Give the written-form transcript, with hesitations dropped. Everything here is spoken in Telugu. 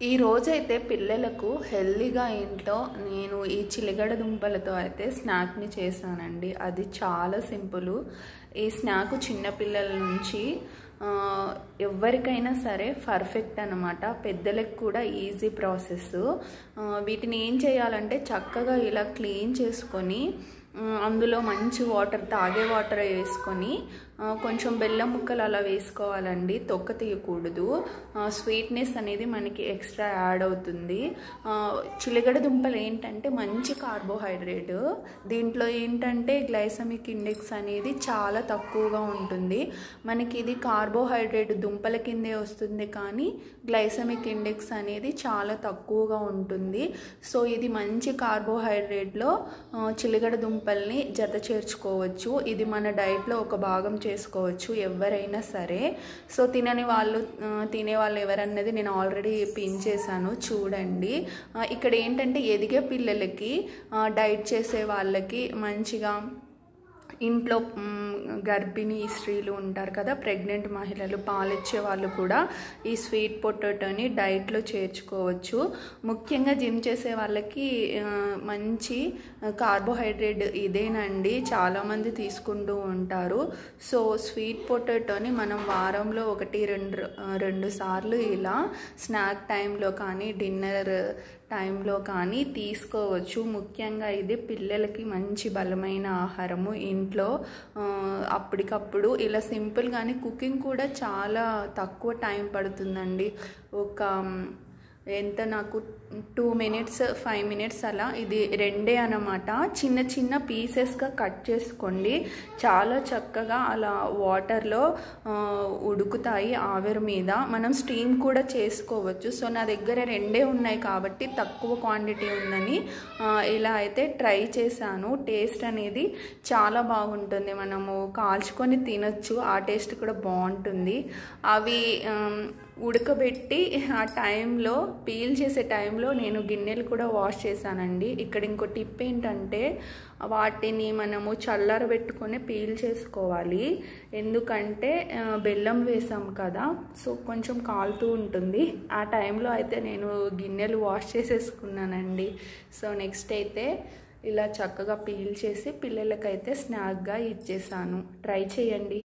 ఈ రోజైతే పిల్లలకు హెల్తీగా ఇంట్లో నేను ఈ చిలగడ దుంపలతో అయితే స్నాక్ని చేశానండి. అది చాలా సింపుల్. ఈ స్నాక్ చిన్న పిల్లల నుంచి ఎవరికైనా సరే పర్ఫెక్ట్ అన్నమాట. పెద్దలకు కూడా ఈజీ ప్రాసెస్. వీటిని ఏం చేయాలంటే చక్కగా ఇలా క్లీన్ చేసుకొని అందులో మంచి వాటర్, తాగే వాటర్ వేసుకొని కొంచెం బెల్లం ముక్కలు అలా వేసుకోవాలండి. తొక్క తీయకూడదు. స్వీట్నెస్ అనేది మనకి ఎక్స్ట్రా యాడ్ అవుతుంది. చిలగడ దుంపలు ఏంటంటే మంచి కార్బోహైడ్రేట్. దీంట్లో ఏంటంటే గ్లైసెమిక్ ఇండెక్స్ అనేది చాలా తక్కువగా ఉంటుంది. మనకి ఇది కార్బోహైడ్రేట్ దుంపల కిందే వస్తుంది, కానీ గ్లైసెమిక్ ఇండెక్స్ అనేది చాలా తక్కువగా ఉంటుంది. సో ఇది మంచి కార్బోహైడ్రేట్లో చిలగడ దుంపల్ని జత చేర్చుకోవచ్చు. ఇది మన డైట్లో ఒక భాగం చేసుకోవచ్చు ఎవరైనా సరే. సో తినే వాళ్ళు ఎవరన్నది నేను ఆల్రెడీ పిన్ చేశాను, చూడండి. ఇక్కడ ఏంటంటే ఎదిగే పిల్లలకి, డైట్ చేసే వాళ్ళకి, మంచిగా ఇంట్లో గర్భిణీ స్త్రీలు ఉంటారు కదా, ప్రెగ్నెంట్ మహిళలు, పాలిచ్చే వాళ్ళు కూడా ఈ స్వీట్ పొటాటోని డైట్లో చేర్చుకోవచ్చు. ముఖ్యంగా జిమ్ చేసే వాళ్ళకి మంచి కార్బోహైడ్రేట్ ఇదేనండి, చాలామంది తీసుకుంటూ ఉంటారు. సో స్వీట్ పొటాటోని మనం వారంలో 1-2 సార్లు ఇలా స్నాక్ టైంలో కానీ డిన్నర్ టైంలో కానీ తీసుకోవచ్చు. ముఖ్యంగా ఇది పిల్లలకి మంచి బలమైన ఆహారము. ఇంట్లో అప్పటికప్పుడు ఇలా సింపుల్గానే, కుకింగ్ కూడా చాలా తక్కువ టైం పడుతుందండి. నాకు 2 minutes 5 minutes అలా. ఇది 2 అన్నమాట. చిన్న చిన్న పీసెస్గా కట్ చేసుకోండి. చాలా చక్కగా అలా వాటర్లో ఉడుకుతాయి ఆవిరి మీద. మనం స్టీమ్ కూడా చేసుకోవచ్చు. సో నా దగ్గర 2 ఉన్నాయి కాబట్టి తక్కువ క్వాంటిటీ ఉందని ఇలా అయితే ట్రై చేశాను. టేస్ట్ అనేది చాలా బాగుంటుంది. మనము కాల్చుకొని తినొచ్చు, ఆ టేస్ట్ కూడా బాగుంటుంది. అవి ఉడకబెట్టి ఆ టైంలో, పీల్ చేసే టైంలో నేను గిన్నెలు కూడా వాష్ చేశానండి. ఇక్కడ ఇంకో టిప్ ఏంటంటే వాటిని మనము చల్లారబెట్టుకొని పీల్ చేసుకోవాలి. ఎందుకంటే బెల్లం వేసాం కదా, సో కొంచెం కాలుతూ ఉంటుంది. ఆ టైంలో అయితే నేను గిన్నెలు వాష్ చేసేసుకున్నానండి. సో నెక్స్ట్ అయితే ఇలా చక్కగా పీల్ చేసి పిల్లలకైతే స్నాక్గా ఇచ్చేసాను. ట్రై చేయండి.